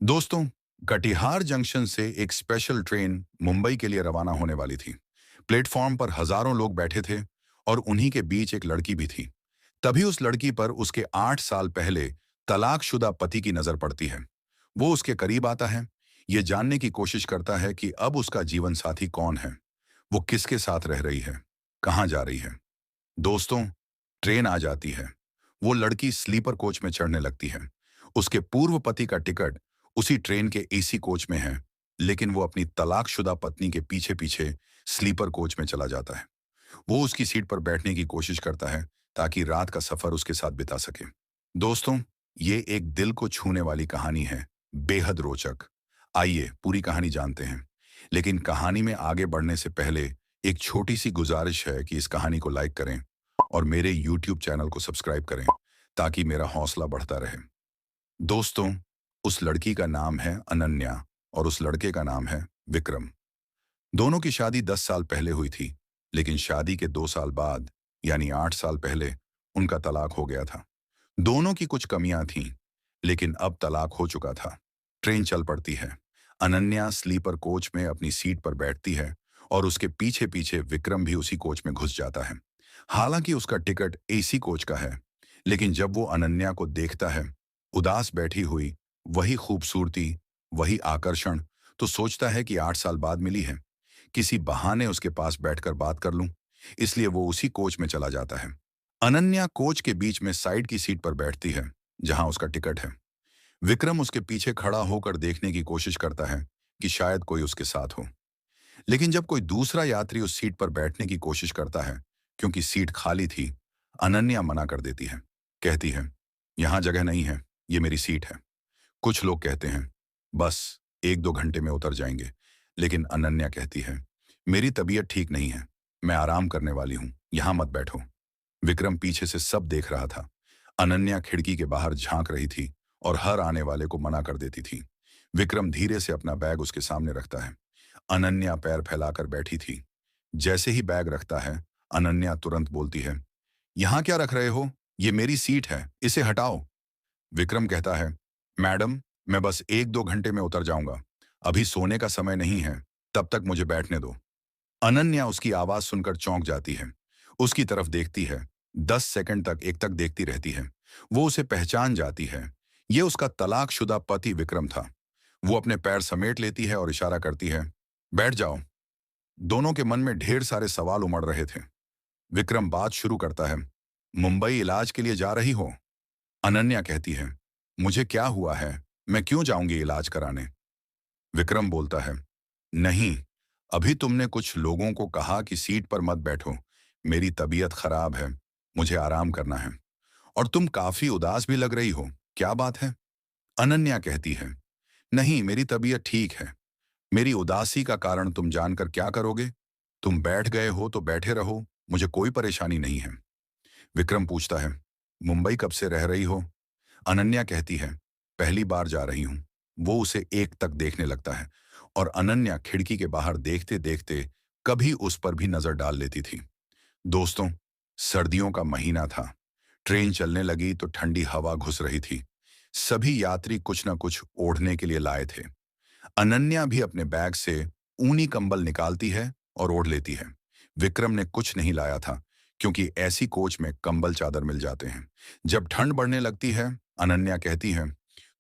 दोस्तों, कटिहार जंक्शन से एक स्पेशल ट्रेन मुंबई के लिए रवाना होने वाली थी। प्लेटफॉर्म पर हजारों लोग बैठे थे और उन्हीं के बीच एक लड़की भी थी। तभी उस लड़की पर उसके 8 साल पहले तलाकशुदा पति की नजर पड़ती है। वो उसके करीब आता है, ये जानने की कोशिश करता है कि अब उसका जीवन साथी कौन है, वो किसके साथ रह रही है, कहाँ जा रही है। दोस्तों, ट्रेन आ जाती है। वो लड़की स्लीपर कोच में चढ़ने लगती है। उसके पूर्व पति का टिकट उसी ट्रेन के एसी कोच में है, लेकिन वो अपनी तलाकशुदा पत्नी के पीछे पीछे स्लीपर कोच में चला जाता है। वो उसकी सीट पर बैठने की कोशिश करता है ताकि रात का सफर उसके साथ बिता सके। दोस्तों, ये एक दिल को छूने वाली कहानी है, बेहद रोचक। आइए पूरी कहानी जानते हैं। लेकिन कहानी में आगे बढ़ने से पहले एक छोटी सी गुजारिश है कि इस कहानी को लाइक करें और मेरे यूट्यूब चैनल को सब्सक्राइब करें ताकि मेरा हौसला बढ़ता रहे। दोस्तों, उस लड़की का नाम है अनन्या और उस लड़के का नाम है विक्रम। दोनों की शादी 10 साल पहले हुई थी, लेकिन शादी के 2 साल बाद यानी 8 साल पहले उनका तलाक हो गया था। दोनों की कुछ कमियां थीं, लेकिन अब तलाक हो चुका था। ट्रेन चल पड़ती है। अनन्या स्लीपर कोच में अपनी सीट पर बैठती है और उसके पीछे पीछे विक्रम भी उसी कोच में घुस जाता है। हालांकि उसका टिकट एसी कोच का है, लेकिन जब वो अनन्या को देखता है, उदास बैठी हुई, वही खूबसूरती, वही आकर्षण, तो सोचता है कि 8 साल बाद मिली है, किसी बहाने उसके पास बैठकर बात कर लूं। इसलिए वो उसी कोच में चला जाता है। अनन्या कोच के बीच में साइड की सीट पर बैठती है, जहां उसका टिकट है। विक्रम उसके पीछे खड़ा होकर देखने की कोशिश करता है कि शायद कोई उसके साथ हो। लेकिन जब कोई दूसरा यात्री उस सीट पर बैठने की कोशिश करता है, क्योंकि सीट खाली थी, अनन्या मना कर देती है। कहती है, यहां जगह नहीं है, ये मेरी सीट है। कुछ लोग कहते हैं, बस 1-2 घंटे में उतर जाएंगे। लेकिन अनन्या कहती है, मेरी तबीयत ठीक नहीं है, मैं आराम करने वाली हूं, यहां मत बैठो। विक्रम पीछे से सब देख रहा था। अनन्या खिड़की के बाहर झांक रही थी और हर आने वाले को मना कर देती थी। विक्रम धीरे से अपना बैग उसके सामने रखता है। अनन्या पैर फैलाकर बैठी थी। जैसे ही बैग रखता है, अनन्या तुरंत बोलती है, यहां क्या रख रहे हो, ये मेरी सीट है, इसे हटाओ। विक्रम कहता है, मैडम, मैं बस 1-2 घंटे में उतर जाऊंगा, अभी सोने का समय नहीं है, तब तक मुझे बैठने दो। अनन्या उसकी आवाज सुनकर चौंक जाती है। उसकी तरफ देखती है। 10 सेकंड तक एक तक देखती रहती है। वो उसे पहचान जाती है। ये उसका तलाकशुदा पति विक्रम था। वो अपने पैर समेट लेती है और इशारा करती है, बैठ जाओ। दोनों के मन में ढेर सारे सवाल उमड़ रहे थे। विक्रम बात शुरू करता है, मुंबई इलाज के लिए जा रही हो? अनन्या कहती है, मुझे क्या हुआ है, मैं क्यों जाऊंगी इलाज कराने? विक्रम बोलता है, नहीं, अभी तुमने कुछ लोगों को कहा कि सीट पर मत बैठो, मेरी तबीयत खराब है, मुझे आराम करना है। और तुम काफी उदास भी लग रही हो, क्या बात है? अनन्या कहती है, नहीं, मेरी तबीयत ठीक है। मेरी उदासी का कारण तुम जानकर क्या करोगे? तुम बैठ गए हो तो बैठे रहो, मुझे कोई परेशानी नहीं है। विक्रम पूछता है, मुंबई कब से रह रही हो? अनन्या कहती है, पहली बार जा रही हूं। वो उसे एक तक देखने लगता है और अनन्या खिड़की के बाहर देखते देखते कभी उस पर भी नजर डाल लेती थी। दोस्तों, सर्दियों का महीना था। ट्रेन चलने लगी तो ठंडी हवा घुस रही थी। सभी यात्री कुछ न कुछ ओढ़ने के लिए लाए थे। अनन्या भी अपने बैग से ऊनी कंबल निकालती है और ओढ़ लेती है। विक्रम ने कुछ नहीं लाया था, क्योंकि ऐसी कोच में कंबल चादर मिल जाते हैं। जब ठंड बढ़ने लगती है, अनन्या कहती है,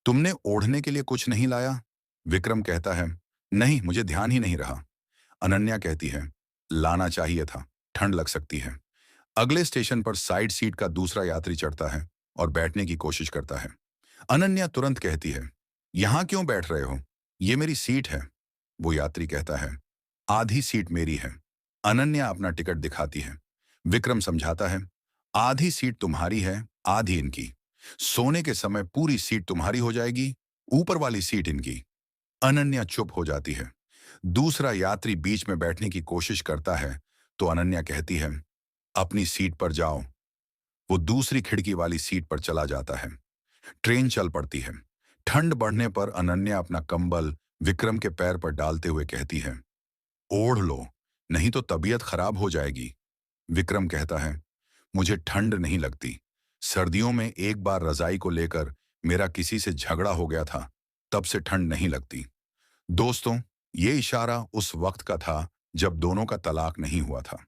तुमने ओढ़ने के लिए कुछ नहीं लाया? विक्रम कहता है, नहीं, मुझे ध्यान ही नहीं रहा। अनन्या कहती है, लाना चाहिए था, ठंड लग सकती है। अगले स्टेशन पर साइड सीट का दूसरा यात्री चढ़ता है और बैठने की कोशिश करता है। अनन्या तुरंत कहती है, यहां क्यों बैठ रहे हो, ये मेरी सीट है। वो यात्री कहता है, आधी सीट मेरी है। अनन्या अपना टिकट दिखाती है। विक्रम समझाता है, आधी सीट तुम्हारी है, आधी इनकी। सोने के समय पूरी सीट तुम्हारी हो जाएगी, ऊपर वाली सीट इनकी। अनन्या चुप हो जाती है। दूसरा यात्री बीच में बैठने की कोशिश करता है तो अनन्या कहती है, अपनी सीट पर जाओ। वो दूसरी खिड़की वाली सीट पर चला जाता है। ट्रेन चल पड़ती है। ठंड बढ़ने पर अनन्या अपना कंबल विक्रम के पैर पर डालते हुए कहती है, ओढ़ लो, नहीं तो तबीयत खराब हो जाएगी। विक्रम कहता है, मुझे ठंड नहीं लगती। सर्दियों में एक बार रजाई को लेकर मेरा किसी से झगड़ा हो गया था, तब से ठंड नहीं लगती। दोस्तों, ये इशारा उस वक्त का था जब दोनों का तलाक नहीं हुआ था।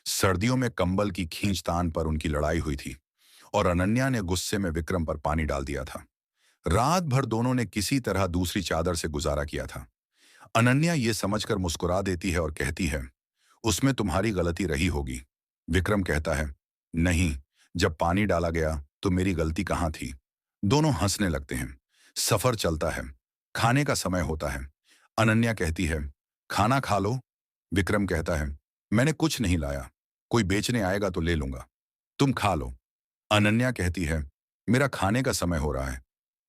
सर्दियों में कंबल की खींचतान पर उनकी लड़ाई हुई थी और अनन्या ने गुस्से में विक्रम पर पानी डाल दिया था। रात भर दोनों ने किसी तरह दूसरी चादर से गुजारा किया था। अनन्या ये समझकर मुस्कुरा देती है और कहती है, उसमें तुम्हारी गलती रही होगी। विक्रम कहता है, नहीं, जब पानी डाला गया तो मेरी गलती कहाँ थी। दोनों हंसने लगते हैं। सफर चलता है। खाने का समय होता है। अनन्या कहती है, खाना खा लो। विक्रम कहता है, मैंने कुछ नहीं लाया, कोई बेचने आएगा तो ले लूंगा, तुम खा लो। अनन्या कहती है, मेरा खाने का समय हो रहा है,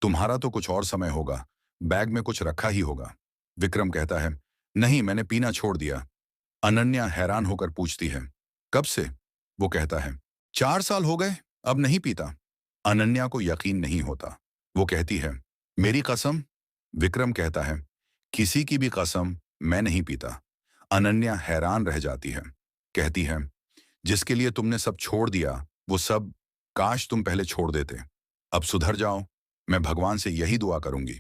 तुम्हारा तो कुछ और समय होगा, बैग में कुछ रखा ही होगा। विक्रम कहता है, नहीं, मैंने पीना छोड़ दिया। अनन्या हैरान होकर पूछती है, कब से? वो कहता है, 4 साल हो गए, अब नहीं पीता। अनन्या को यकीन नहीं होता। वो कहती है, मेरी कसम? विक्रम कहता है, किसी की भी कसम, मैं नहीं पीता। अनन्या हैरान रह जाती है। कहती है, जिसके लिए तुमने सब छोड़ दिया, वो सब, काश तुम पहले छोड़ देते। अब सुधर जाओ, मैं भगवान से यही दुआ करूंगी।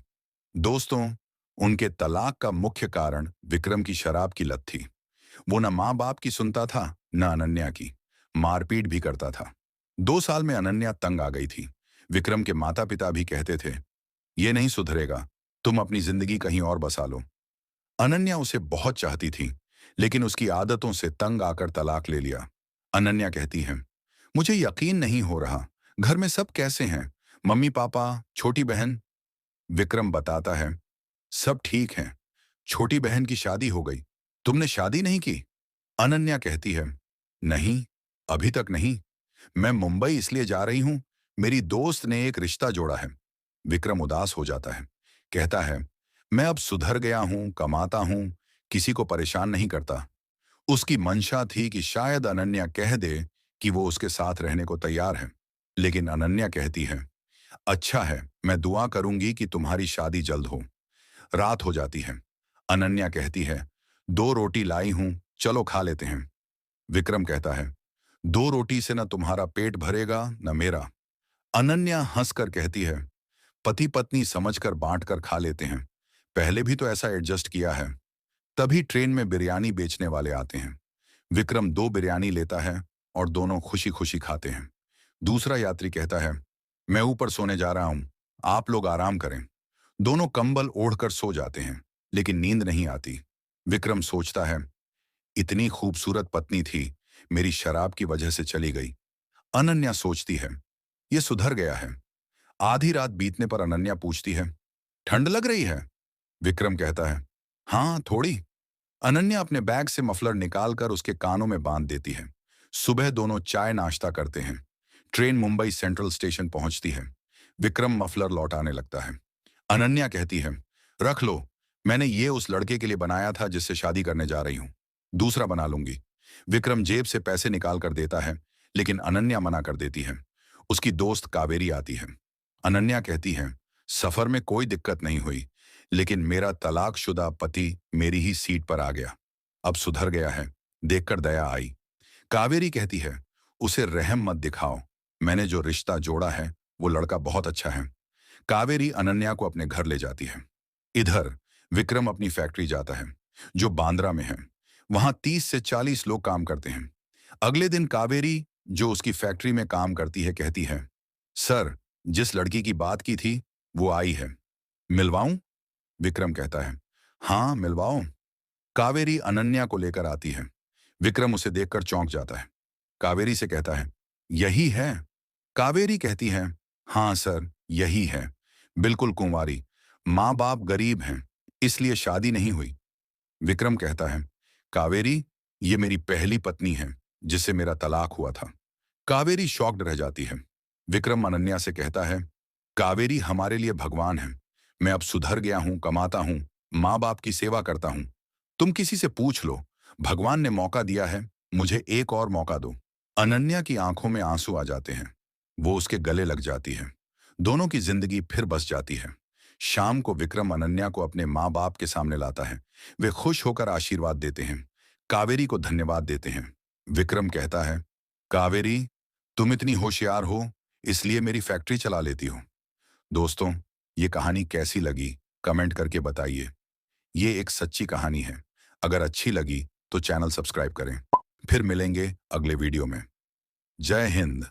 दोस्तों, उनके तलाक का मुख्य कारण विक्रम की शराब की लत थी। वो न माँ बाप की सुनता था, न अनन्या की। मारपीट भी करता था। 2 साल में अनन्या तंग आ गई थी। विक्रम के माता पिता भी कहते थे, ये नहीं सुधरेगा, तुम अपनी जिंदगी कहीं और बसा लो। अनन्या उसे बहुत चाहती थी, लेकिन उसकी आदतों से तंग आकर तलाक ले लिया। अनन्या कहती है, मुझे यकीन नहीं हो रहा, घर में सब कैसे हैं? मम्मी पापा, छोटी बहन? विक्रम बताता है, सब ठीक हैं। छोटी बहन की शादी हो गई। तुमने शादी नहीं की? अनन्या कहती है, नहीं, अभी तक नहीं। मैं मुंबई इसलिए जा रही हूं, मेरी दोस्त ने एक रिश्ता जोड़ा है। विक्रम उदास हो जाता है। कहता है, मैं अब सुधर गया हूं, कमाता हूं, किसी को परेशान नहीं करता। उसकी मंशा थी कि शायद अनन्या कह दे कि वो उसके साथ रहने को तैयार है। लेकिन अनन्या कहती है, अच्छा है, मैं दुआ करूंगी कि तुम्हारी शादी जल्द हो। रात हो जाती है। अनन्या कहती है, 2 रोटी लाई हूं, चलो खा लेते हैं। विक्रम कहता है, 2 रोटी से न तुम्हारा पेट भरेगा न मेरा। अनन्या हंसकर कहती है, पति पत्नी समझकर बांटकर खा लेते हैं, पहले भी तो ऐसा एडजस्ट किया है। तभी ट्रेन में बिरयानी बेचने वाले आते हैं। विक्रम 2 बिरयानी लेता है और दोनों खुशी खुशी खाते हैं। दूसरा यात्री कहता है, मैं ऊपर सोने जा रहा हूं, आप लोग आराम करें। दोनों कंबल ओढ़कर सो जाते हैं, लेकिन नींद नहीं आती। विक्रम सोचता है, इतनी खूबसूरत पत्नी थी, मेरी शराब की वजह से चली गई। अनन्या सोचती है, ये सुधर गया है। आधी रात बीतने पर अनन्या पूछती है, ठंड लग रही है? विक्रम कहता है, हाँ, थोड़ी। अनन्या अपने बैग से मफलर निकालकर उसके कानों में बांध देती है। सुबह दोनों चाय नाश्ता करते हैं। ट्रेन मुंबई सेंट्रल स्टेशन पहुंचती है। विक्रम मफलर लौटाने लगता है। अनन्या कहती है, रख लो, मैंने ये उस लड़के के लिए बनाया था जिससे शादी करने जा रही हूं, दूसरा बना लूंगी। विक्रम जेब से पैसे निकाल कर देता है, लेकिन अनन्या मना कर देती है। उसकी दोस्त कावेरी आती है। अनन्या कहती है, सफर में कोई दिक्कत नहीं हुई, लेकिन मेरा तलाकशुदा पति मेरी ही सीट पर आ गया। अब सुधर गया है, देखकर दया आई। कावेरी कहती है, उसे रहम मत दिखाओ, मैंने जो रिश्ता जोड़ा है वो लड़का बहुत अच्छा है। कावेरी अनन्या को अपने घर ले जाती है। इधर विक्रम अपनी फैक्ट्री जाता है, जो बांद्रा में है। वहां 30 से 40 लोग काम करते हैं। अगले दिन कावेरी, जो उसकी फैक्ट्री में काम करती है, कहती है, सर, जिस लड़की की बात की थी वो आई है, मिलवाऊं? विक्रम कहता है, हाँ, मिलवाओ। कावेरी अनन्या को लेकर आती है। विक्रम उसे देखकर चौंक जाता है। कावेरी से कहता है, यही है? कावेरी कहती है, हाँ सर, यही है, बिल्कुल कुंवारी, माँ बाप गरीब हैं, इसलिए शादी नहीं हुई। विक्रम कहता है, कावेरी, ये मेरी पहली पत्नी है जिससे मेरा तलाक हुआ था। कावेरी शॉक्ड रह जाती है। विक्रम अनन्या से कहता है, कावेरी हमारे लिए भगवान है। मैं अब सुधर गया हूं, कमाता हूं, माँ बाप की सेवा करता हूं। तुम किसी से पूछ लो, भगवान ने मौका दिया है, मुझे एक और मौका दो। अनन्या की आंखों में आंसू आ जाते हैं। वो उसके गले लग जाती है। दोनों की जिंदगी फिर बस जाती है। शाम को विक्रम अनन्या को अपने माँ बाप के सामने लाता है। वे खुश होकर आशीर्वाद देते हैं। कावेरी को धन्यवाद देते हैं। विक्रम कहता है, कावेरी, तुम इतनी होशियार हो, इसलिए मेरी फैक्ट्री चला लेती हो। दोस्तों, ये कहानी कैसी लगी कमेंट करके बताइए। ये एक सच्ची कहानी है। अगर अच्छी लगी तो चैनल सब्सक्राइब करें। फिर मिलेंगे अगले वीडियो में। जय हिंद।